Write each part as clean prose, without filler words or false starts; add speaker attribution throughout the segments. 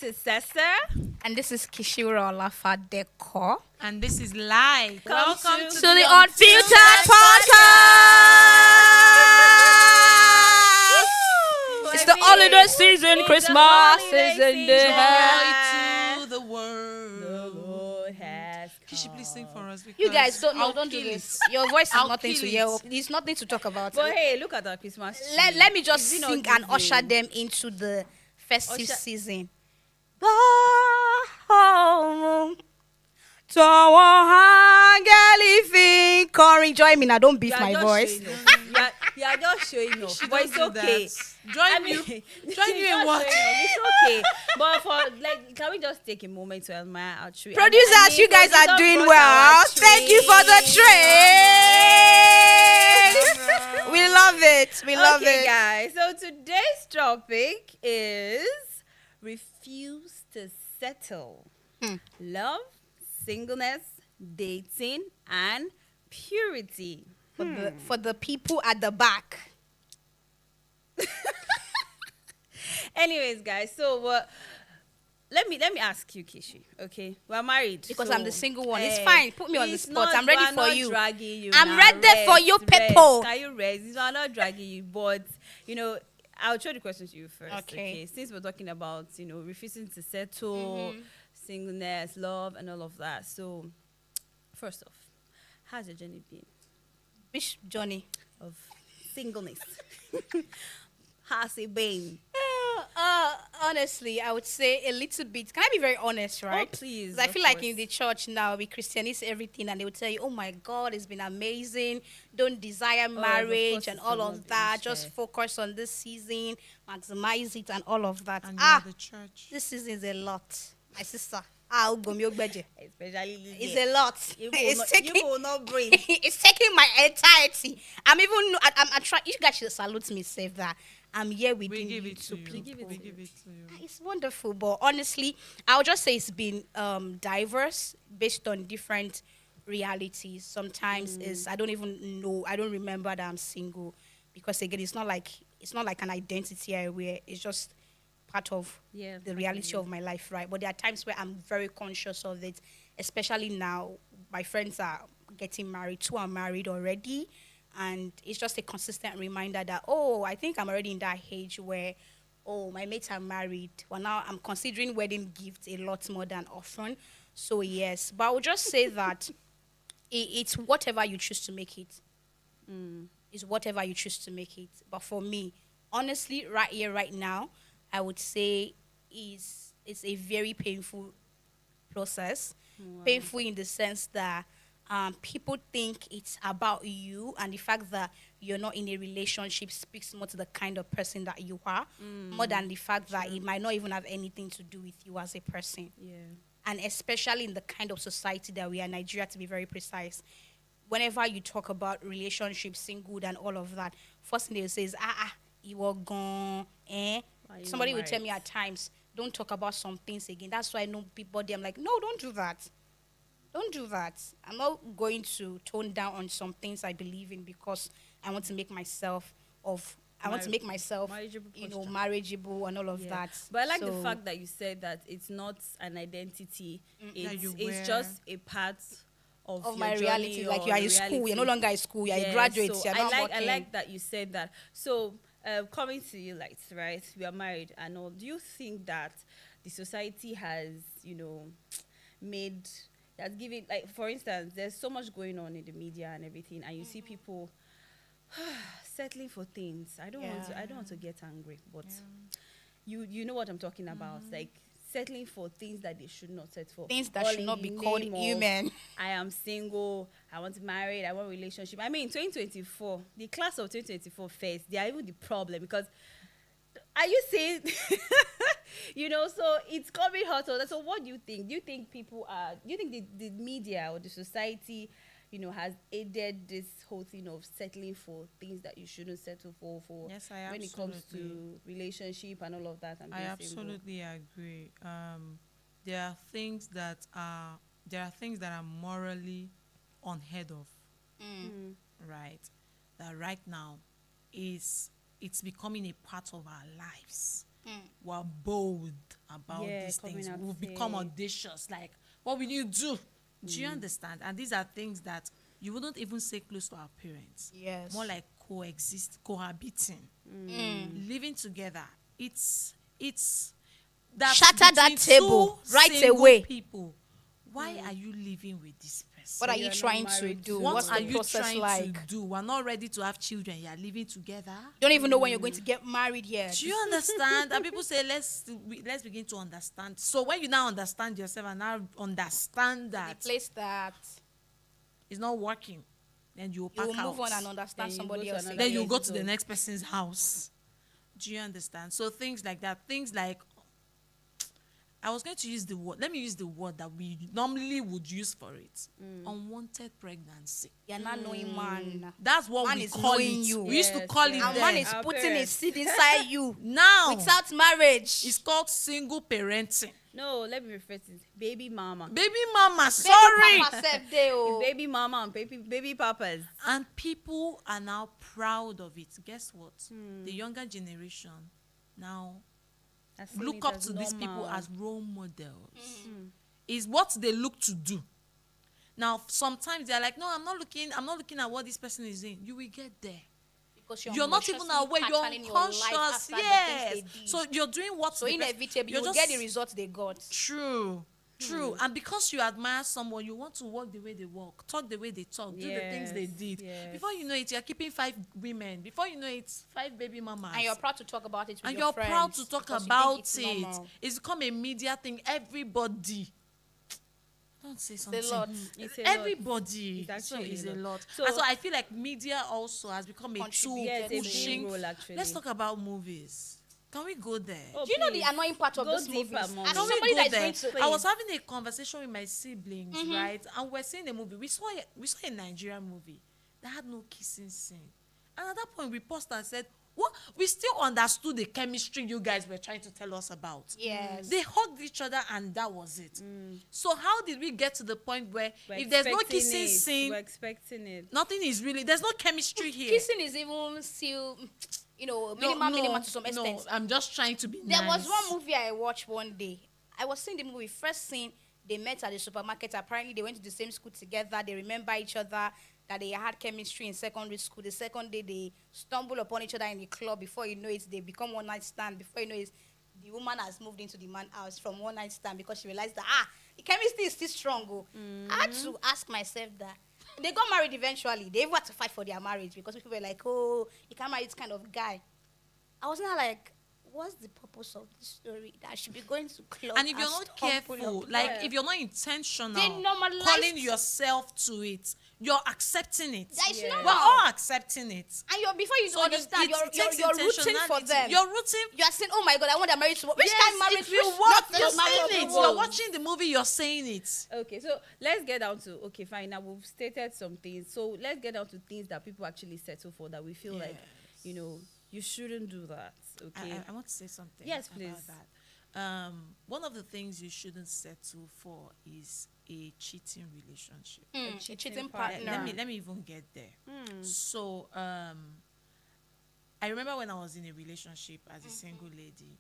Speaker 1: this is Sessa.
Speaker 2: And this is Kishiro Olafadeko.
Speaker 3: And this is Lai. Welcome to
Speaker 2: the Unfiltered Podcast. It's the holiday season, Christmas is in the
Speaker 3: Joy to the world.
Speaker 1: Kishi,
Speaker 3: please sing for us.
Speaker 2: You guys don't
Speaker 3: I'll
Speaker 2: do
Speaker 3: kill
Speaker 2: this.
Speaker 3: it.
Speaker 2: Your voice is
Speaker 3: I'll
Speaker 2: nothing
Speaker 3: kill
Speaker 2: to
Speaker 3: it.
Speaker 2: hear. It's nothing to talk about.
Speaker 1: But hey, look at our Christmas tree.
Speaker 2: Let me just
Speaker 1: Is it not
Speaker 2: sing and
Speaker 1: giving?
Speaker 2: usher them into the festive
Speaker 1: Usher-
Speaker 2: season. Corin, join me now. Don't beef
Speaker 1: You are
Speaker 2: my
Speaker 1: just
Speaker 2: voice.
Speaker 1: showing off. You are just showing off.
Speaker 3: She
Speaker 1: But it's
Speaker 3: don't do
Speaker 1: okay.
Speaker 3: that. Join you. Join you in what?
Speaker 1: It's okay. But can we just take a moment to admire our tree?
Speaker 2: Producers, you guys are doing well. Thank you for the trade. We love it. We love
Speaker 1: Okay,
Speaker 2: it.
Speaker 1: guys. So today's topic is refuse to settle. Love, singleness, dating, and purity.
Speaker 2: For the people at the back.
Speaker 1: Anyways, guys, so let me ask you, Kishi. Okay, we're married
Speaker 2: Because
Speaker 1: so,
Speaker 2: I'm the single one. It's fine. Put me on the
Speaker 1: it's
Speaker 2: spot.
Speaker 1: not-
Speaker 2: I'm ready
Speaker 1: we're
Speaker 2: for
Speaker 1: not
Speaker 2: you.
Speaker 1: Dragging you.
Speaker 2: I'm
Speaker 1: now.
Speaker 2: ready for you,
Speaker 1: Rest.
Speaker 2: people.
Speaker 1: Can you rest? I'm not dragging you, but I'll throw the questions to you first.
Speaker 2: Okay.
Speaker 1: Since we're talking about refusing to settle, singleness, love, and all of that. So, first off, how's your journey been
Speaker 2: Which Johnny?
Speaker 1: of singleness? How's it been?
Speaker 2: Honestly, I would say a little bit. Can I be very honest, right?
Speaker 1: Oh, please.
Speaker 2: 'Cause I
Speaker 1: of
Speaker 2: feel like
Speaker 1: course.
Speaker 2: in the church now, we Christianize everything, and they would tell you, "Oh my God, it's been amazing. Don't desire
Speaker 1: of
Speaker 2: marriage
Speaker 1: course
Speaker 2: and
Speaker 1: it's
Speaker 2: all
Speaker 1: not
Speaker 2: of that.
Speaker 1: being
Speaker 2: Just
Speaker 1: shared.
Speaker 2: focus on this season, maximize it, and all of that."
Speaker 3: And you are the church.
Speaker 2: This season is a lot, my sister. Ugomiyogbeje.
Speaker 1: Especially
Speaker 2: It's a lot.
Speaker 1: You will
Speaker 2: It's
Speaker 1: not,
Speaker 2: taking.
Speaker 1: you will not breathe.
Speaker 2: It's taking my entirety. I'm trying. You guys should salute me, save that. I'm here with
Speaker 3: We
Speaker 2: you
Speaker 3: give it
Speaker 2: to
Speaker 3: to you.
Speaker 2: people.
Speaker 3: We give it to you.
Speaker 2: It's wonderful, but honestly, I'll just say it's been diverse based on different realities. Sometimes I don't even know, I don't remember that I'm single, because again, it's not like an identity I wear. It's just part of the reality of my life, right? But there are times where I'm very conscious of it, especially now. My friends are getting married. 2 are married already. And it's just a consistent reminder that, I think I'm already in that age where, my mates are married. Well, now I'm considering wedding gifts a lot more than often. So, yes. But I would just say that it's whatever you choose to make it. It's whatever you choose to make it. But for me, honestly, right here, right now, I would say it's a very painful process.
Speaker 1: Wow.
Speaker 2: Painful in the sense that people think it's about you, and the fact that you're not in a relationship speaks more to the kind of person that you are, more than the fact that it might not even have anything to do with you as a person.
Speaker 1: Yeah.
Speaker 2: And especially in the kind of society that we are, Nigeria to be very precise, whenever you talk about relationships, singlehood and all of that, first thing they will say is, you are gone, eh?
Speaker 1: Why you
Speaker 2: Somebody
Speaker 1: not
Speaker 2: will tell me
Speaker 1: married?
Speaker 2: at times, don't talk about some things again. That's why I know people, I'm like, no, don't do that. Don't do that. I'm not going to tone down on some things I believe in because I want to make myself
Speaker 1: Marriageable posture.
Speaker 2: marriageable and all of
Speaker 1: Yeah.
Speaker 2: that.
Speaker 1: But I like the
Speaker 2: So,
Speaker 1: fact that you said that it's not an identity.
Speaker 3: That you wear.
Speaker 1: It's just a part of your
Speaker 2: my
Speaker 1: journey
Speaker 2: reality, like
Speaker 1: or
Speaker 2: you are
Speaker 1: your
Speaker 2: in school, you're
Speaker 1: reality.
Speaker 2: no longer in school, you're a
Speaker 1: Yeah,
Speaker 2: graduate,
Speaker 1: so
Speaker 2: you're
Speaker 1: I
Speaker 2: not
Speaker 1: like
Speaker 2: working.
Speaker 1: I like that you said that. So coming to you, like, right, we are married and all. Do you think that the society has, has given, like, for instance, there's so much going on in the media and everything, and you see people settling for things. I don't want to get angry, but you know what I'm talking about, like settling for things that they should not settle for.
Speaker 2: Things that
Speaker 1: All
Speaker 2: should
Speaker 1: in
Speaker 2: not
Speaker 1: the
Speaker 2: be called
Speaker 1: name of,
Speaker 2: human.
Speaker 1: I am single, I want married, I want relationship. I mean, 2024, the class of 2024 first, they are even the problem, because are you saying, so it's coming hot. So what do you think? Do you think the media or the society, has aided this whole thing of settling for things that you shouldn't settle for
Speaker 3: Yes, I
Speaker 1: when it comes
Speaker 3: absolutely.
Speaker 1: to relationship and all of that? And
Speaker 3: I
Speaker 1: being single?
Speaker 3: absolutely agree. There are things that are morally unheard of, right? That right now it's becoming a part of our lives. we're bold about
Speaker 1: Yeah,
Speaker 3: these
Speaker 1: coming
Speaker 3: things.
Speaker 1: out to
Speaker 3: We've become
Speaker 1: say.
Speaker 3: audacious. Like, what will you do? Do you understand? And these are things that you wouldn't even say close to our parents.
Speaker 2: Yes.
Speaker 3: More like cohabiting, living together. It's that
Speaker 2: Shatter that
Speaker 3: between
Speaker 2: table
Speaker 3: two
Speaker 2: right
Speaker 3: single
Speaker 2: away.
Speaker 3: people. Why are you living with this person?
Speaker 2: What are
Speaker 1: You're
Speaker 2: you
Speaker 1: not
Speaker 2: trying to
Speaker 1: married
Speaker 2: do?
Speaker 1: to-
Speaker 3: What
Speaker 2: What's
Speaker 3: are
Speaker 2: the
Speaker 3: you
Speaker 2: process
Speaker 3: trying
Speaker 2: like?
Speaker 3: to do? We're not ready to have children. You are living together.
Speaker 2: Don't even know when you're going to get married yet.
Speaker 3: Do you understand? And people say, let's begin to understand. So when you now understand yourself and now understand
Speaker 2: The
Speaker 3: that
Speaker 2: place that
Speaker 3: it's not working, then you
Speaker 2: you
Speaker 3: pack
Speaker 2: will
Speaker 3: out.
Speaker 2: move on and understand
Speaker 1: Then you
Speaker 2: somebody
Speaker 1: go to
Speaker 2: else.
Speaker 1: another
Speaker 3: Then you
Speaker 2: again.
Speaker 3: go
Speaker 1: place
Speaker 3: to the
Speaker 1: to-
Speaker 3: next person's house. Do you understand? So things like that. Things like, I was going to use the word. Let me use the word that we normally would use for it. Unwanted pregnancy.
Speaker 2: You're not knowing man.
Speaker 3: That's what
Speaker 2: Man
Speaker 3: we
Speaker 2: is
Speaker 3: call it.
Speaker 2: knowing you.
Speaker 3: We used to
Speaker 1: Yes,
Speaker 3: call
Speaker 1: yes.
Speaker 3: it
Speaker 2: And
Speaker 3: then.
Speaker 2: man is
Speaker 1: Our
Speaker 2: putting
Speaker 1: parents.
Speaker 2: his seed inside you
Speaker 3: Now
Speaker 2: without marriage.
Speaker 3: it's called single parenting.
Speaker 1: No, let me rephrase it. Baby mama.
Speaker 3: Baby mama,
Speaker 2: Baby
Speaker 3: sorry.
Speaker 2: Papa said they, oh.
Speaker 1: Baby mama and baby papas.
Speaker 3: And people are now proud of it. Guess what? The younger generation now
Speaker 1: I've seen
Speaker 3: look
Speaker 1: it
Speaker 3: up
Speaker 1: as
Speaker 3: to these people
Speaker 1: normal.
Speaker 3: as role models. Is what they look to do. Now, sometimes they're like, no, I'm not looking at what this person is doing. You will get there.
Speaker 2: Because
Speaker 3: You're not even aware. You're
Speaker 2: patterning your life
Speaker 3: unconscious.
Speaker 2: after the
Speaker 3: Yes.
Speaker 2: things they did.
Speaker 3: So you're doing what
Speaker 2: So
Speaker 3: the person-
Speaker 2: inevitably,
Speaker 3: you're
Speaker 2: you will
Speaker 3: just-
Speaker 2: get the results they got.
Speaker 3: True. And because you admire someone, you want to walk the way they walk, talk the way they talk, do the things they
Speaker 1: Yes,
Speaker 3: did.
Speaker 1: yes.
Speaker 3: Before you know it, you're keeping 5 women. Before you know it, 5 baby mamas.
Speaker 2: And you're proud to talk about it with
Speaker 3: And
Speaker 2: your
Speaker 3: you're
Speaker 2: friends.
Speaker 3: proud to talk
Speaker 2: because you think
Speaker 3: about
Speaker 2: it's
Speaker 3: it.
Speaker 2: normal.
Speaker 3: It's become a media thing. Everybody. Don't say something.
Speaker 2: lot.
Speaker 1: It's a lot.
Speaker 3: Everybody.
Speaker 1: It's
Speaker 3: So
Speaker 1: actually
Speaker 3: it's
Speaker 1: a
Speaker 3: a
Speaker 1: lot.
Speaker 3: lot.
Speaker 1: So-
Speaker 3: And so I feel like media also has become a tool
Speaker 2: Contributed
Speaker 1: Yes, it's a
Speaker 3: pushing.
Speaker 1: big role, actually.
Speaker 3: Let's talk about movies. Can we go there?
Speaker 1: Oh,
Speaker 2: Do you know the
Speaker 1: please.
Speaker 2: annoying part of
Speaker 1: Go
Speaker 2: this movie?
Speaker 1: deeper, mommy.
Speaker 2: As
Speaker 3: Can we
Speaker 2: somebody
Speaker 3: go
Speaker 2: that is
Speaker 3: there?
Speaker 2: going to
Speaker 3: I was having a conversation with my siblings, right? And we're seeing a movie. We saw a Nigerian movie that had no kissing scene. And at that point, we paused and said, "What? We still understood the chemistry you guys were trying to tell us about."
Speaker 2: Yes.
Speaker 3: They hugged each other, and that was it. So how did we get to the point where
Speaker 1: We're
Speaker 3: if there's no
Speaker 1: expecting
Speaker 3: kissing
Speaker 1: it.
Speaker 3: scene,
Speaker 1: We're expecting it.
Speaker 3: nothing is really, there's no chemistry here.
Speaker 2: Kissing is even still, minimal to some extent.
Speaker 3: No, I'm just trying to be
Speaker 2: There
Speaker 3: nice.
Speaker 2: was one movie I watched one day. I was seeing the movie. First scene, they met at the supermarket. Apparently, they went to the same school together. They remember each other. That they had chemistry in secondary school. The second day, they stumble upon each other in the club. Before you know it, they become one night stand. Before you know it, the woman has moved into the man's house from one night stand because she realized that the chemistry is still strong. Oh. I had to ask myself that. They got married eventually. They even had to fight for their marriage because people were like, "Oh, you can't marry this kind of guy." I was not like, what's the purpose of this story? That I should be going to club
Speaker 3: And if you're not
Speaker 2: stumble
Speaker 3: careful,
Speaker 2: upon-
Speaker 3: like
Speaker 1: Yeah.
Speaker 3: if you're not intentional,
Speaker 2: They normalized-
Speaker 3: calling yourself to it, you're accepting it.
Speaker 2: That is
Speaker 1: Yeah.
Speaker 2: normal.
Speaker 3: We're all accepting it.
Speaker 2: And before you
Speaker 3: So
Speaker 2: understand,
Speaker 3: it takes
Speaker 2: you're rooting for
Speaker 3: intentionality.
Speaker 2: them.
Speaker 3: You're rooting.
Speaker 2: You are saying, "Oh my God, I want to marry to which
Speaker 3: Yes,
Speaker 2: kind of marriage?
Speaker 3: if you
Speaker 2: Which-
Speaker 3: watch,
Speaker 2: not
Speaker 3: you're
Speaker 2: the matter of
Speaker 3: saying
Speaker 2: the
Speaker 3: it. You're
Speaker 2: world."
Speaker 3: watching the movie. You're saying it.
Speaker 1: Okay, so let's get down to fine. Now we've stated some things. So let's get down to things that people actually settle for that we feel like, you shouldn't do that. Okay.
Speaker 3: I want to say something.
Speaker 1: Yes,
Speaker 3: about
Speaker 1: please.
Speaker 3: that. One of the things you shouldn't settle for is a cheating relationship.
Speaker 2: A
Speaker 1: cheating
Speaker 2: cheating
Speaker 1: partner.
Speaker 2: partner.
Speaker 3: Let me even get there. So I remember when I was in a relationship as a single lady,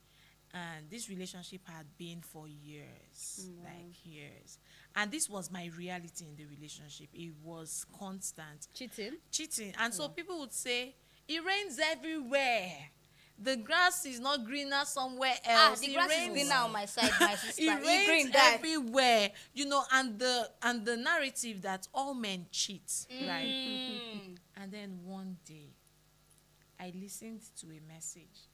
Speaker 3: and this relationship had been for years, like years. And this was my reality in the relationship. It was constant
Speaker 1: Cheating.
Speaker 3: And so people would say, it rains everywhere. The grass is not greener somewhere else.
Speaker 2: The
Speaker 3: It
Speaker 2: grass is
Speaker 3: rains-
Speaker 2: greener on my side, my sister.
Speaker 3: it
Speaker 2: You green
Speaker 3: rains
Speaker 2: that.
Speaker 3: everywhere, and the narrative that all men cheat, right? And then one day, I listened to a message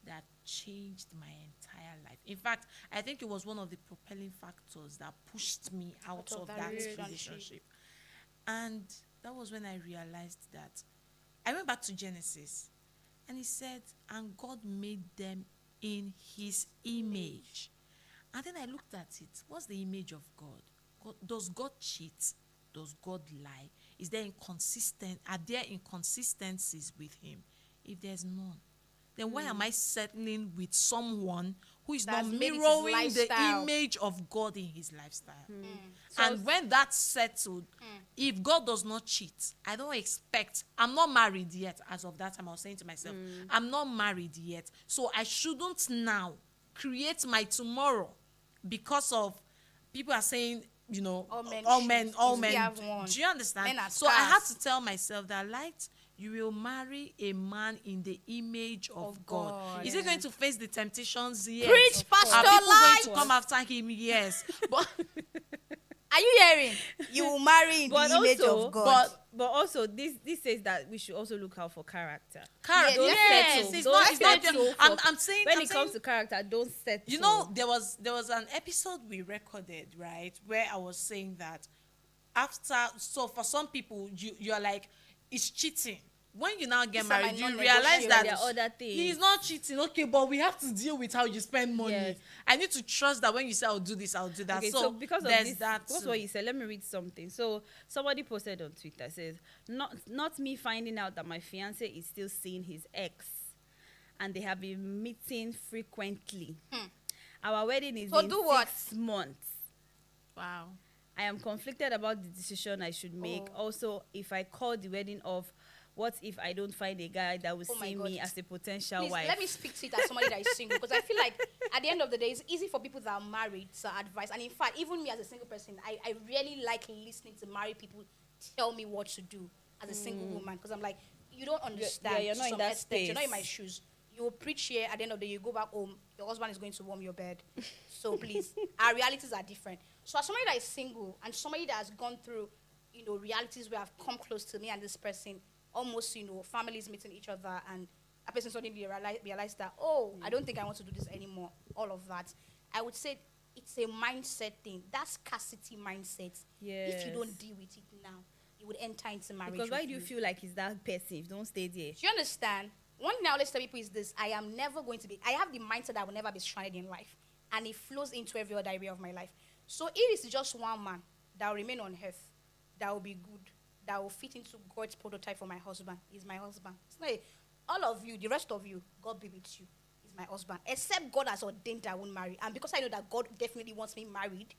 Speaker 3: that changed my entire life. In fact, I think it was one of the propelling factors that pushed me out of that relationship. And that was when I realized that I went back to Genesis, and he said, and God made them in his image. And then I looked at it. What's the image of God? Does God cheat? Does God lie? Are there inconsistencies with him? If there's none, then why am I settling with someone who is
Speaker 2: That's
Speaker 3: not
Speaker 2: made it his
Speaker 3: mirroring the
Speaker 2: lifestyle.
Speaker 3: image of God in his lifestyle?
Speaker 1: So-
Speaker 3: And when that's settled, if God does not cheat, I don't expect, I'm not married yet. As of that time, I was saying to myself, I'm not married yet. So I shouldn't now create my tomorrow because of people are saying, you know,
Speaker 2: All men
Speaker 3: all
Speaker 2: cheat.
Speaker 3: men,
Speaker 2: You
Speaker 3: all
Speaker 2: still
Speaker 3: men.
Speaker 2: have one.
Speaker 3: Do you understand?
Speaker 2: Men are
Speaker 3: So I had
Speaker 2: scarce.
Speaker 3: to tell myself that, Light, you will marry a man in the image of God.
Speaker 2: God.
Speaker 3: Is he going to face the temptations? Yes.
Speaker 2: Preach, Pastor
Speaker 3: Are people going
Speaker 2: Light.
Speaker 3: to come after him? Yes. But
Speaker 2: Are you hearing? You will marry in the
Speaker 1: But
Speaker 2: image
Speaker 1: also,
Speaker 2: of God.
Speaker 1: but also, this says that we should also look out for character.
Speaker 3: character,
Speaker 2: Yeah,
Speaker 3: yes,
Speaker 2: settle.
Speaker 3: it's
Speaker 1: Don't
Speaker 3: not. It's not.
Speaker 1: settle
Speaker 3: I'm,
Speaker 1: for-
Speaker 3: I'm saying.
Speaker 1: when
Speaker 3: I'm
Speaker 1: it
Speaker 3: saying,
Speaker 1: comes to character, don't settle.
Speaker 3: you know, there was an episode we recorded, right, where I was saying that after, so for some people, you're like, it's cheating. When you now get
Speaker 2: These are my
Speaker 3: married, you
Speaker 2: non-negotiables.
Speaker 3: realize that
Speaker 1: There are other things.
Speaker 3: he's not cheating. Okay, but we have to deal with how you spend money.
Speaker 1: Yes.
Speaker 3: I need to trust that when you say I'll do this, I'll do that.
Speaker 1: Okay,
Speaker 3: so,
Speaker 1: so because of
Speaker 3: there's
Speaker 1: this,
Speaker 3: that.
Speaker 1: what's
Speaker 3: too.
Speaker 1: what you said? Let me read something. So somebody posted on Twitter, says, not me finding out that my fiance is still seeing his ex, and they have been meeting frequently. Our wedding is
Speaker 2: So
Speaker 1: in
Speaker 2: do what?
Speaker 1: 6 months.
Speaker 3: Wow.
Speaker 1: I am conflicted about the decision I should make.
Speaker 2: Oh.
Speaker 1: Also, if I call the wedding off, what if I don't find a guy that will
Speaker 2: Oh my
Speaker 1: see
Speaker 2: God.
Speaker 1: me as a potential
Speaker 2: Please,
Speaker 1: wife?
Speaker 2: let me speak to it as somebody that is single, because I feel like at the end of the day, it's easy for people that are married to advise. And in fact, even me as a single person, I really like listening to married people tell me what to do as a single woman, because I'm like, you don't understand.
Speaker 1: you're
Speaker 2: to
Speaker 1: not in
Speaker 2: some
Speaker 1: that
Speaker 2: extent. You're not in
Speaker 1: space.
Speaker 2: my shoes. You will preach here. At the end of the day, you go back home. Your husband is going to warm your bed. So please, our realities are different. So as somebody that is single and somebody that has gone through, you know, realities where I've come close to me and this person, almost, you know, families meeting each other, and a person suddenly realize that, oh, I don't think I want to do this anymore. All of that, I would say it's a mindset thing. That's scarcity mindset. If you
Speaker 1: Yes.
Speaker 2: don't deal with it now, you would enter into marriage.
Speaker 1: Because why
Speaker 2: with
Speaker 1: do you feel like it's that person? Don't stay there.
Speaker 2: Do you understand? One thing I always tell people is this: I am never going to be. I have the mindset that I will never be stranded in life, and it flows into every other area of my life. So if it's just one man that will remain on earth, that will be good, that will fit into God's prototype for my husband, is my husband. It's not all of you, the rest of you, God be with you, is my husband. Except God has ordained that I won't marry, and because I know that God definitely wants me married,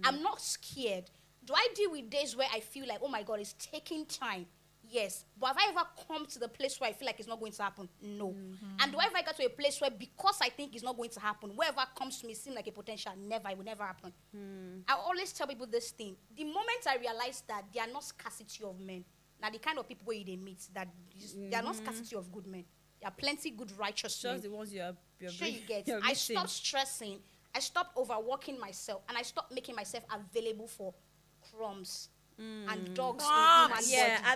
Speaker 2: I'm not scared. Do I deal with days where I feel like, oh my God, it's taking time? Yes. But have I ever come to the place where I feel like it's not going to happen? No. And do I ever get to a place where, because I think it's not going to happen, wherever comes to me seem like a potential, never, it will never happen. I always tell people this thing. The moment I realize that there are not scarcity of men, now the kind of people where they meet, that there are not scarcity of good men. There are plenty good, righteous men.
Speaker 1: Just the ones you're
Speaker 2: Sure you get.
Speaker 1: you're
Speaker 2: I
Speaker 1: missing.
Speaker 2: stopped stressing. I stopped overworking myself, and I stopped making myself available for crumbs and dogs in human
Speaker 1: Yeah,
Speaker 2: body.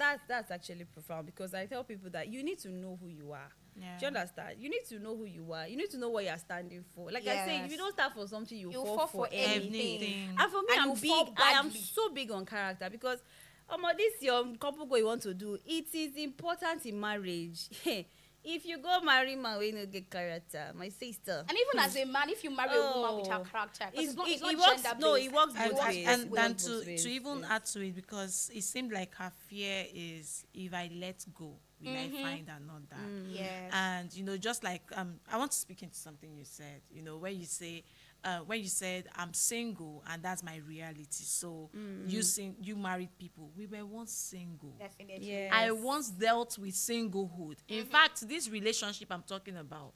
Speaker 1: and that's actually profound, because I tell people that you need to know who you are.
Speaker 3: Yeah.
Speaker 1: Do you understand? You need to know who you are. You need to know what you're standing for. Like I say, if
Speaker 2: Yes.
Speaker 1: you don't stand for something, you
Speaker 2: You
Speaker 1: fall for anything.
Speaker 3: Anything.
Speaker 1: And for me,
Speaker 2: And
Speaker 1: I'm
Speaker 2: you fall
Speaker 1: big. I am
Speaker 2: badly.
Speaker 1: so big on character, because this your couple go you want to do. It is important in marriage. If you go marry man, we no get character, my sister.
Speaker 2: And even as a man, if you marry a woman with her
Speaker 1: Oh.
Speaker 2: character, 'cause it's not
Speaker 1: it
Speaker 2: gender
Speaker 1: works.
Speaker 2: based.
Speaker 1: No, it works
Speaker 3: And,
Speaker 1: both
Speaker 3: and,
Speaker 1: ways.
Speaker 3: and,
Speaker 1: It
Speaker 3: and
Speaker 1: works both ways.
Speaker 3: to even
Speaker 1: Yes.
Speaker 3: add to it, because it seemed like her fear is, if I let go, will I find another?
Speaker 2: Yes.
Speaker 3: And just like I want to speak into something you said. When you said I'm single and that's my reality. So you married people. We were once single.
Speaker 2: Definitely.
Speaker 1: Yeah.
Speaker 3: I
Speaker 1: Yes.
Speaker 3: once dealt with singlehood. In fact, this relationship I'm talking about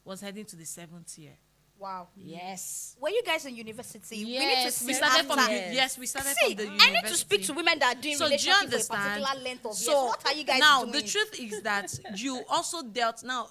Speaker 3: was heading to the 7th year.
Speaker 2: Wow.
Speaker 3: Yes.
Speaker 2: Were you guys in university?
Speaker 3: Yes,
Speaker 2: we need to speak
Speaker 3: started from
Speaker 2: after.
Speaker 3: we started
Speaker 2: See,
Speaker 3: from the
Speaker 2: I
Speaker 3: university.
Speaker 2: need to speak to women that are doing
Speaker 3: So do you
Speaker 2: relationship for a
Speaker 3: understand?
Speaker 2: particular length of years.
Speaker 3: So
Speaker 2: What are you guys
Speaker 3: now
Speaker 2: doing?
Speaker 3: the truth is that you also dealt now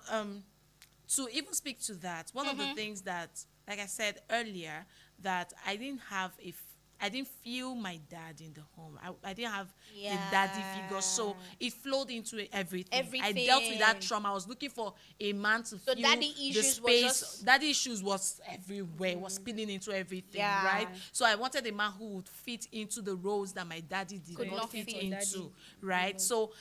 Speaker 3: to even speak to that. One of the things that, like I said earlier, that I didn't feel my dad in the home. I didn't have the daddy figure, so it flowed into everything. I dealt with that
Speaker 2: Everything.
Speaker 3: trauma. I was looking for a man to
Speaker 2: So
Speaker 3: feel
Speaker 2: daddy
Speaker 3: the
Speaker 2: issues was
Speaker 3: space.
Speaker 2: just-
Speaker 3: Daddy issues was everywhere. Was spilling into everything,
Speaker 2: Yeah.
Speaker 3: right? So I wanted a man who would fit into the roles that my daddy did
Speaker 2: Could
Speaker 3: not
Speaker 2: not
Speaker 3: fit
Speaker 2: fit.
Speaker 3: into, right? So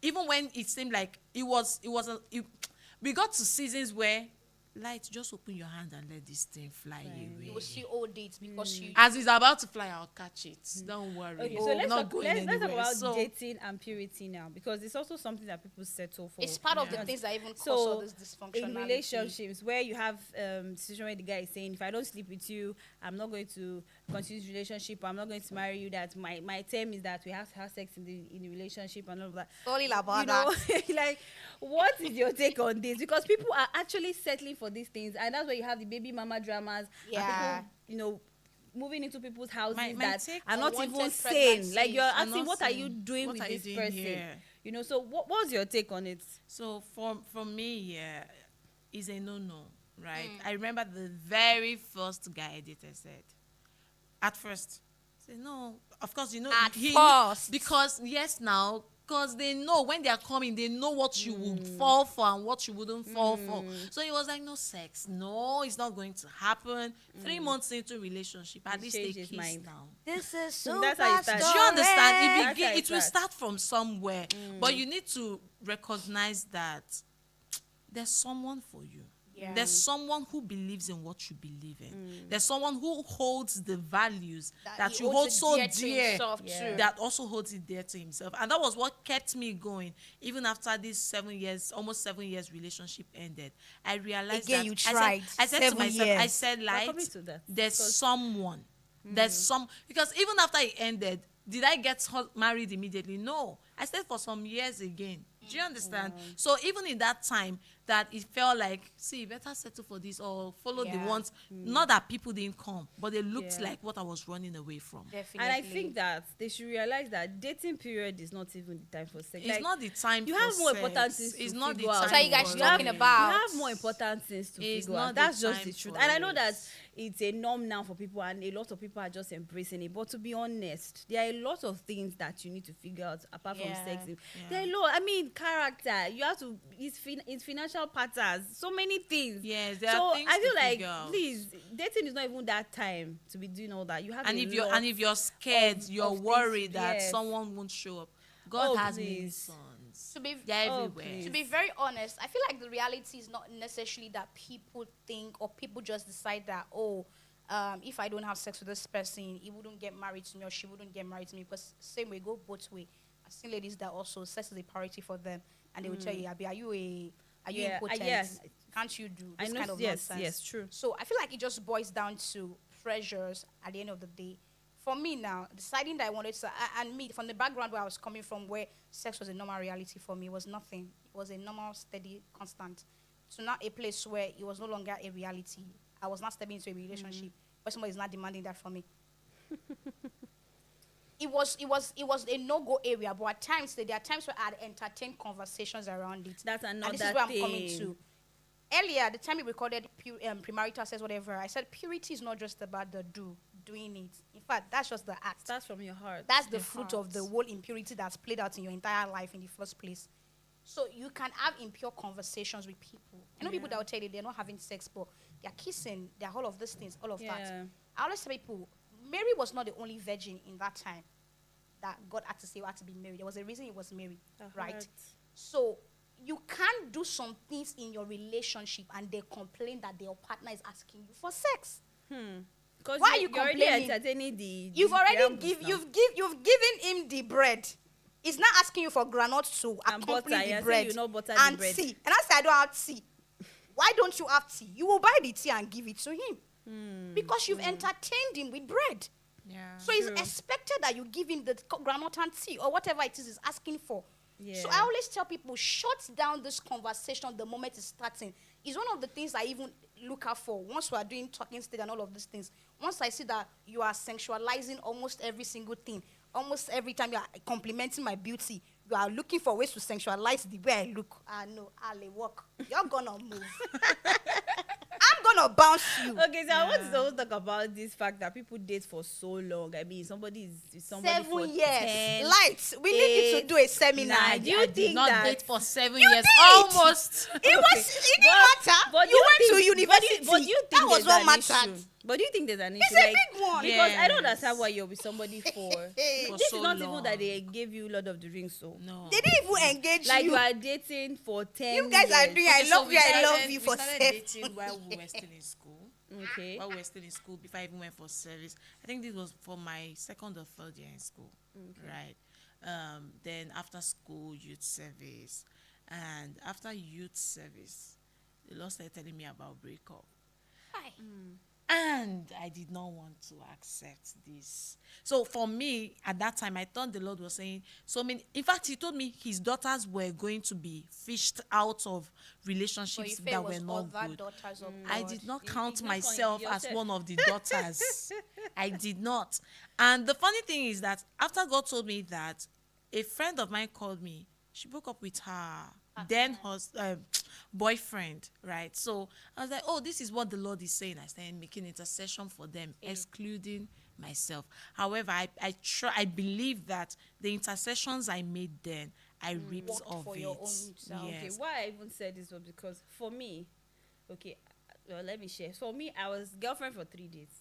Speaker 3: even when it seemed like we got to seasons where Light, just open your hand and let this thing fly away.
Speaker 2: You will see old dates because you.
Speaker 3: As it's about to fly, I'll catch it. Don't worry.
Speaker 1: Okay,
Speaker 3: Oh,
Speaker 1: so let's
Speaker 3: not
Speaker 1: talk,
Speaker 3: going
Speaker 1: let's talk
Speaker 3: anywhere.
Speaker 1: about
Speaker 3: So,
Speaker 1: dating and purity now, because it's also something that people settle for.
Speaker 2: It's part of the
Speaker 3: Yeah.
Speaker 2: things that even cause
Speaker 1: So,
Speaker 2: all this dysfunctionality.
Speaker 1: in relationships where you have situation where the guy is saying, if I don't sleep with you, I'm not going to continue this relationship, I'm not going to marry you, that my term is that we have to have sex in the relationship and all of that.
Speaker 2: Sorry about
Speaker 1: You know,
Speaker 2: that.
Speaker 1: like, what is your take on this? Because people are actually settling for these things, and that's where you have the baby mama dramas.
Speaker 2: Yeah.
Speaker 1: And people, moving into people's houses
Speaker 3: My
Speaker 1: that
Speaker 3: take
Speaker 1: are not
Speaker 2: unwanted
Speaker 1: even sane.
Speaker 2: pregnancies
Speaker 1: Like, you're
Speaker 3: are
Speaker 1: asking,
Speaker 3: not
Speaker 1: what are
Speaker 3: sane.
Speaker 1: you doing
Speaker 3: What
Speaker 1: with
Speaker 3: are you
Speaker 1: this
Speaker 3: doing
Speaker 1: person?
Speaker 3: here?
Speaker 1: So what's your take on it?
Speaker 3: So for me, yeah, is a no, right? I remember the very first guy I dated said, at first, say no. Of course,
Speaker 2: At first.
Speaker 3: because yes, now. Because they know when they are coming, they know what you would fall for and what you wouldn't fall for. So he was like, no sex. No, it's not going to happen. 3 months into relationship, at
Speaker 1: He
Speaker 3: least they
Speaker 1: changed his
Speaker 3: kiss
Speaker 1: mind.
Speaker 3: now.
Speaker 2: This is so
Speaker 1: That's how it starts.
Speaker 3: Do you understand?
Speaker 1: That's how
Speaker 3: It will
Speaker 1: starts.
Speaker 3: start from somewhere. But you need to recognize that there's someone for you.
Speaker 2: Yeah.
Speaker 3: There's someone who believes in what you believe in. There's someone who holds the values that
Speaker 2: he
Speaker 3: you hold
Speaker 2: holds it
Speaker 3: so
Speaker 2: dear to
Speaker 3: dear,
Speaker 2: himself
Speaker 1: Yeah.
Speaker 2: too.
Speaker 3: that also holds it dear to himself. And that was what kept me going. Even after this 7 years, almost 7 years relationship ended, I realized
Speaker 2: Again,
Speaker 3: that
Speaker 2: you
Speaker 3: I
Speaker 2: tried.
Speaker 3: said to
Speaker 2: 7
Speaker 3: myself, I
Speaker 2: years.
Speaker 3: said,
Speaker 1: We're
Speaker 3: Light,
Speaker 1: coming to that,
Speaker 3: there's
Speaker 1: because-
Speaker 3: someone. There's some, because even after it ended, did I get married immediately? No. I stayed for some years again. Do you understand? So even in that time, that it felt like, see, you better settle for this or follow the
Speaker 2: Yeah.
Speaker 3: ones. Not that people didn't come, but they looked
Speaker 1: Yeah.
Speaker 3: like what I was running away from.
Speaker 2: Definitely.
Speaker 1: And I think that they should realize that dating period is not even the time for sex.
Speaker 3: It's
Speaker 1: Like,
Speaker 3: not the time
Speaker 1: you
Speaker 3: for
Speaker 1: have more
Speaker 3: sex.
Speaker 1: important things
Speaker 3: It's
Speaker 1: to
Speaker 3: not the
Speaker 1: figure out.
Speaker 3: time.
Speaker 2: What are you guys
Speaker 3: for
Speaker 2: talking
Speaker 3: it.
Speaker 2: about?
Speaker 1: You have more important things to
Speaker 3: It's
Speaker 1: figure
Speaker 3: not
Speaker 1: out.
Speaker 3: the
Speaker 1: That's just
Speaker 3: time
Speaker 1: the truth.
Speaker 3: for
Speaker 1: And I know
Speaker 3: it.
Speaker 1: that it's a norm now for people, and a lot of people are just embracing it. But to be honest, there are a lot of things that you need to figure out apart from
Speaker 2: Yeah.
Speaker 1: sex.
Speaker 3: Yeah.
Speaker 1: There are a lot. I mean, character. You have to. It's financial patterns. So many things.
Speaker 3: Yes, there
Speaker 1: So
Speaker 3: are things
Speaker 1: I feel
Speaker 3: to
Speaker 1: like,
Speaker 3: figure out.
Speaker 1: please, dating is not even that time to be doing all that. You have
Speaker 3: And
Speaker 1: a
Speaker 3: if
Speaker 1: lot
Speaker 3: you're scared,
Speaker 1: of
Speaker 3: you're
Speaker 1: things,
Speaker 3: worried that
Speaker 1: yes.
Speaker 3: someone won't show up. God
Speaker 1: Oh,
Speaker 3: has many
Speaker 1: please.
Speaker 3: sons.
Speaker 2: To be-
Speaker 3: They're
Speaker 1: Oh,
Speaker 3: everywhere.
Speaker 1: please.
Speaker 2: To be very honest, I feel like the reality is not necessarily that people think or people just decide that, if I don't have sex with this person, he wouldn't get married to me or she wouldn't get married to me. Because same way, go both way. I've seen ladies that also sex is a priority for them, and they will tell you, Abi, are you
Speaker 1: Yeah,
Speaker 2: impotent?
Speaker 1: yes.
Speaker 2: Can't you do
Speaker 1: I
Speaker 2: this
Speaker 1: know,
Speaker 2: kind of
Speaker 1: yes,
Speaker 2: nonsense?
Speaker 1: yes, true.
Speaker 2: So I feel like it just boils down to pressures at the end of the day. For me now, deciding that I wanted to, and me, from the background where I was coming from, where sex was a normal reality for me, it was nothing. It was a normal, steady, constant. To now a place where it was no longer a reality. I was not stepping into a relationship where somebody is not demanding that from me. It was a no-go area, but at times there are times where I'd entertain conversations around it.
Speaker 1: That's another
Speaker 2: And this is where
Speaker 1: thing.
Speaker 2: I'm coming to. Earlier, the time we recorded premarital sex, whatever, I said purity is not just about the doing it. In fact, that's just the act.
Speaker 1: Starts from your heart.
Speaker 2: That's the
Speaker 1: Your
Speaker 2: fruit
Speaker 1: heart.
Speaker 2: of the whole impurity that's played out in your entire life in the first place. So you can have impure conversations with people. I know people that will tell you they're not having sex, but they're kissing, they're all of these things, all of that.
Speaker 1: Yeah.
Speaker 2: I always tell people, Mary was not the only virgin in that time that God had to say had to be married. There was a reason he was married, right?
Speaker 1: heart.
Speaker 2: So you can't do some things in your relationship and they complain that their partner is asking you for sex.
Speaker 1: Because
Speaker 2: Why are you
Speaker 1: you're already
Speaker 2: complaining?
Speaker 1: entertaining the.
Speaker 2: You've
Speaker 1: the
Speaker 2: already
Speaker 1: rebels now.
Speaker 2: you've given him the bread. He's not asking you for granite to
Speaker 1: And
Speaker 2: accompany
Speaker 1: butter.
Speaker 2: the
Speaker 1: You're saying
Speaker 2: bread
Speaker 1: you know butter
Speaker 2: and
Speaker 1: the bread.
Speaker 2: tea. And I say I don't have tea. Why don't you have tea? You will buy the tea and give it to him because you've entertained him with bread.
Speaker 3: Yeah.
Speaker 2: So it's
Speaker 1: True.
Speaker 2: expected that you give him the granite and tea or whatever it is he's asking for. So I
Speaker 1: Yeah.
Speaker 2: always tell people, shut down this conversation the moment it's starting. It's one of the things I even look out for once we are doing talking stage and all of these things. Once I see that you are sensualizing almost every single thing, almost every time you are complimenting my beauty, you are looking for ways to sensualize the way I look. I know, I'll walk. You're gonna move. I'm gonna bounce you.
Speaker 1: Okay, so I want to also talk about this fact that people date for so long. I mean, somebody is with somebody
Speaker 2: 7
Speaker 1: for
Speaker 2: years.
Speaker 1: 10,
Speaker 2: Lights. We need you to do a seminar.
Speaker 1: 9. Do you
Speaker 3: I did
Speaker 1: think
Speaker 3: not
Speaker 1: that
Speaker 3: date for 7
Speaker 2: You
Speaker 3: years.
Speaker 2: did.
Speaker 3: Almost.
Speaker 2: It didn't matter.
Speaker 1: but
Speaker 2: You
Speaker 1: you
Speaker 2: went to
Speaker 1: think-
Speaker 2: university.
Speaker 1: but you think
Speaker 2: that was
Speaker 1: there's
Speaker 2: what
Speaker 1: an
Speaker 2: mattered.
Speaker 1: issue? But do you think there's an issue?
Speaker 2: It's a big one.
Speaker 1: Because I don't
Speaker 3: Yes.
Speaker 1: understand why you're with somebody for.
Speaker 3: For
Speaker 1: This
Speaker 3: so
Speaker 1: is not
Speaker 3: long.
Speaker 1: even that they gave you Lord of the Rings, so.
Speaker 3: No.
Speaker 2: They didn't even engage
Speaker 1: Like you
Speaker 2: you.
Speaker 1: are dating for 10
Speaker 2: You guys are
Speaker 1: years.
Speaker 2: doing I
Speaker 3: Okay, so
Speaker 2: love you, I love you
Speaker 3: we
Speaker 2: for
Speaker 3: started
Speaker 2: 7
Speaker 3: dating while we were still in school.
Speaker 1: Okay.
Speaker 3: While we were still in school, before I even went for service. I think this was for my second or third year in school. Right. Then after school, youth service. And after youth service, the Lord started telling me about breakup.
Speaker 2: Hi.
Speaker 3: And I did not want to accept this. So for me, at that time, I thought the Lord was saying so many. In fact, He told me His daughters were going to be fished out of
Speaker 2: But you
Speaker 3: relationships
Speaker 2: feel
Speaker 3: that
Speaker 2: it
Speaker 3: were
Speaker 2: was
Speaker 3: not
Speaker 2: other
Speaker 3: good.
Speaker 2: daughters of
Speaker 3: I
Speaker 2: God.
Speaker 3: did not
Speaker 1: You
Speaker 3: count
Speaker 1: did not count
Speaker 3: myself as
Speaker 1: yourself.
Speaker 3: one of the daughters. I did not. And the funny thing is that after God told me that, a friend of mine called me. She broke up with her then boyfriend, right? So I was like, oh, this is what the Lord is saying. I started making intercession for them, excluding myself. However, I believe that the intercessions I made then, I reaped
Speaker 2: Worked
Speaker 3: of
Speaker 2: for
Speaker 3: it.
Speaker 2: your own self.
Speaker 1: Okay,
Speaker 3: Yes.
Speaker 1: why I even said this was because for me, okay, well, let me share. For me, I was girlfriend for 3 days.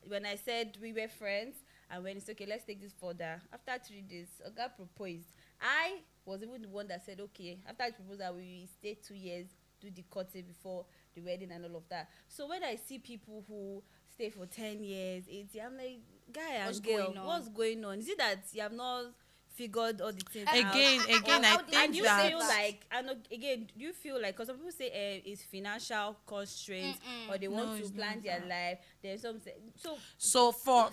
Speaker 1: When I said we were friends, and when it's okay, let's take this further. After 3 days, a guy proposed. I was even the one that said, okay, after the proposal, we stay 2 years, do the courting before the wedding and all of that. So when I see people who stay for 10 years, 80, I'm like, guy and
Speaker 2: What's
Speaker 1: girl,
Speaker 2: going on?
Speaker 1: what's going on? Is it that you have not figured all the things out?
Speaker 3: Again, I
Speaker 2: how did
Speaker 1: And
Speaker 3: think
Speaker 1: you
Speaker 3: that
Speaker 1: feel like, and again, do you feel like, because some people say it's financial constraints, or they
Speaker 3: No,
Speaker 1: want to
Speaker 3: it's
Speaker 1: plan
Speaker 3: not
Speaker 1: their
Speaker 3: that.
Speaker 1: life. Then some say, so
Speaker 3: So for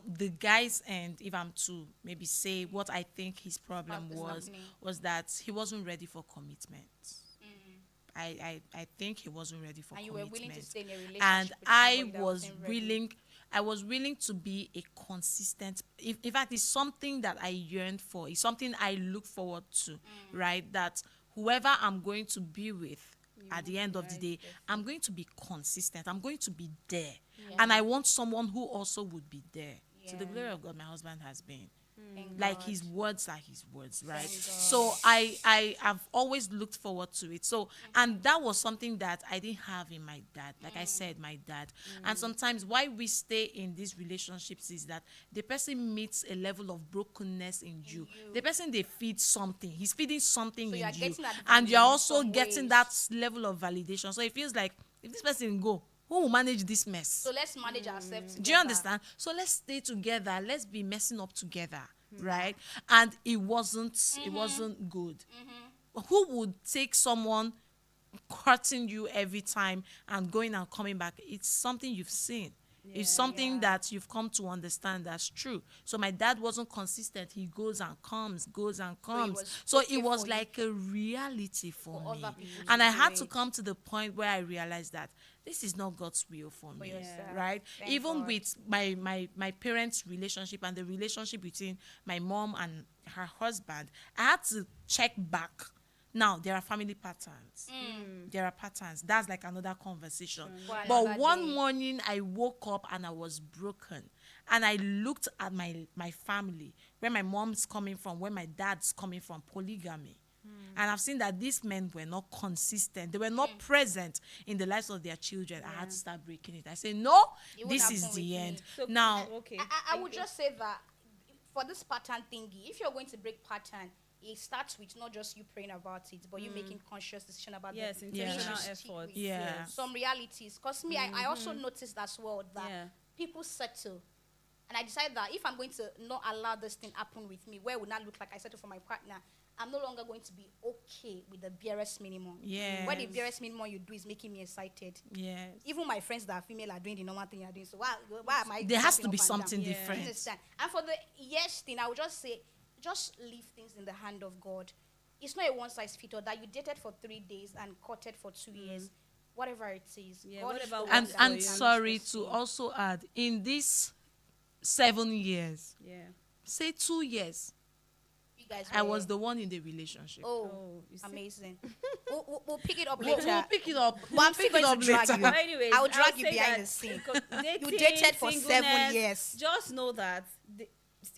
Speaker 3: the guys, and if I'm to maybe say what I think his problem
Speaker 2: What was happening?
Speaker 3: was that he wasn't ready for commitment. I think he wasn't ready for
Speaker 2: And you were
Speaker 3: commitment.
Speaker 2: willing to stay in a relationship
Speaker 3: And
Speaker 2: with
Speaker 3: I
Speaker 2: somebody that
Speaker 3: was
Speaker 2: wasn't ready.
Speaker 3: willing to be a consistent. In fact, it's something that I yearn for. It's something I look forward to, right? That whoever I'm going to be with at the end of the day, I'm going to be consistent. I'm going to be there. And I want someone who also would be there. To the
Speaker 2: Yeah.
Speaker 3: glory of God, my husband has been.
Speaker 2: Thank
Speaker 3: Like
Speaker 2: God.
Speaker 3: his words are his words, right?
Speaker 2: Thank God.
Speaker 3: So I have always looked forward to it. So and that was something that I didn't have in my dad. Like I said, my dad. And sometimes why we stay in these relationships is that the person meets a level of brokenness in you. The person they feed something. He's feeding something
Speaker 2: So you
Speaker 3: in
Speaker 2: are
Speaker 3: you.
Speaker 2: getting that
Speaker 3: And you're
Speaker 2: value in
Speaker 3: also
Speaker 2: some
Speaker 3: getting
Speaker 2: ways.
Speaker 3: that level of validation. So it feels like if this person go, who will manage this mess?
Speaker 2: So let's manage ourselves.
Speaker 3: Do you understand? So let's stay together. Let's be messing up together, right? And it wasn't good. Who would take someone hurting you every time and going and coming back? It's something you've seen. It's something that you've come to understand that's true. So my dad wasn't consistent. He goes and comes, goes and comes.
Speaker 2: was
Speaker 3: So
Speaker 2: okay
Speaker 3: it was
Speaker 2: for you.
Speaker 3: like a reality for
Speaker 2: For
Speaker 3: me.
Speaker 2: other people
Speaker 3: And
Speaker 2: to
Speaker 3: I
Speaker 2: do
Speaker 3: had to
Speaker 2: it.
Speaker 3: come to the point where I realized that this is not God's will for me,
Speaker 2: yourself.
Speaker 3: right?
Speaker 2: Thank
Speaker 3: Even
Speaker 2: God.
Speaker 3: with my parents' relationship and the relationship between my mom and her husband, I had to check back. Now there are family patterns. There are patterns. That's like another conversation.
Speaker 2: For
Speaker 3: But
Speaker 2: another
Speaker 3: one
Speaker 2: day.
Speaker 3: morning I woke up and I was broken. And I looked at my family, where my mom's coming from, where my dad's coming from, polygamy. And I've seen that these men were not consistent. They were not present in the lives of their children. I had to start breaking it. I say, no,
Speaker 2: It won't
Speaker 3: this is
Speaker 2: happen with
Speaker 3: the
Speaker 2: me.
Speaker 3: end.
Speaker 1: So,
Speaker 3: Now,
Speaker 1: okay.
Speaker 2: I would just say that for this pattern thingy, if you're going to break pattern, it starts with not just you praying about it, but you making conscious decision about
Speaker 1: Yes,
Speaker 2: the
Speaker 1: intentional
Speaker 2: relationship
Speaker 1: effort.
Speaker 2: with
Speaker 3: Yeah.
Speaker 2: some realities. Because me, I also noticed as well that
Speaker 1: Yeah.
Speaker 2: people settle. And I decided that if I'm going to not allow this thing happen with me, where it would not look like I settle for my partner, I'm no longer going to be okay with the barest minimum.
Speaker 3: Yes.
Speaker 2: Where the barest minimum you do is making me excited.
Speaker 3: yes.
Speaker 2: Even my friends that are female are doing the normal thing you're doing. So why am I?
Speaker 3: There has
Speaker 2: jumping
Speaker 3: to be
Speaker 2: up and
Speaker 3: something
Speaker 2: down?
Speaker 1: Yeah.
Speaker 3: different.
Speaker 2: Understand? And for the yes thing, I would just say, just leave things in the hand of God. It's not a one size fits all. That you dated for 3 days and courted for 2 years, whatever it is.
Speaker 1: Yeah,
Speaker 2: God is
Speaker 1: whatever
Speaker 2: the
Speaker 1: works
Speaker 2: one
Speaker 3: And
Speaker 2: that
Speaker 1: for
Speaker 3: and
Speaker 1: you.
Speaker 3: sorry
Speaker 2: makes
Speaker 3: to
Speaker 2: this thing.
Speaker 3: also add, in these 7 years,
Speaker 1: Yeah.
Speaker 3: say 2 years,
Speaker 2: You guys
Speaker 3: I
Speaker 2: were-
Speaker 3: was the one in the relationship.
Speaker 2: Oh,
Speaker 1: You see?
Speaker 2: amazing. we'll pick it up
Speaker 3: We'll
Speaker 2: later.
Speaker 3: pick it up.
Speaker 2: But
Speaker 3: We'll
Speaker 2: I'm still
Speaker 3: pick it
Speaker 2: going
Speaker 3: up
Speaker 2: to drag
Speaker 3: later.
Speaker 2: you.
Speaker 1: But anyways,
Speaker 2: I'll drag
Speaker 1: I'll
Speaker 2: you
Speaker 1: say
Speaker 2: behind
Speaker 1: that
Speaker 2: the scene.
Speaker 1: dating,
Speaker 2: You dated for 7
Speaker 1: singleness,
Speaker 2: years.
Speaker 1: Just know that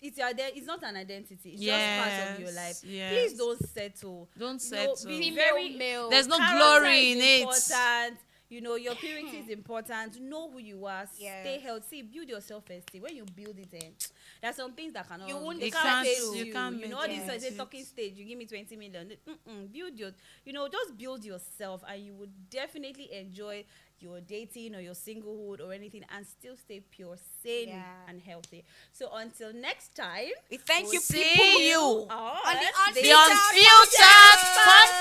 Speaker 1: it's your it's not an identity. It's just part of your life.
Speaker 3: Yes,
Speaker 1: Please
Speaker 3: yes.
Speaker 1: don't settle.
Speaker 3: Don't
Speaker 1: No,
Speaker 3: settle.
Speaker 1: be
Speaker 2: Female,
Speaker 1: very
Speaker 2: male.
Speaker 3: There's no
Speaker 1: character
Speaker 3: glory
Speaker 1: is
Speaker 3: in it.
Speaker 1: important. You know, your purity is important. Know who you are. Stay
Speaker 2: Yes.
Speaker 1: healthy. Build your self-esteem. When you build it, there's some things that cannot.
Speaker 2: You won't
Speaker 1: they
Speaker 3: You
Speaker 1: can't
Speaker 3: can't-
Speaker 1: fail
Speaker 3: you
Speaker 1: you.
Speaker 3: can't
Speaker 1: You know, all these
Speaker 2: maintain
Speaker 1: say
Speaker 3: it.
Speaker 1: talking stage. You give me 20 million. Build your. You know, just build yourself, and you would definitely enjoy your dating or your singlehood or anything, and still stay pure, sane,
Speaker 2: Yeah.
Speaker 1: and healthy. So until next time,
Speaker 2: We thank
Speaker 1: we'll
Speaker 2: you,
Speaker 3: see
Speaker 2: people.
Speaker 3: you
Speaker 1: on
Speaker 2: On the
Speaker 3: The
Speaker 2: Unfiltered
Speaker 3: Unfiltered
Speaker 2: Podcast.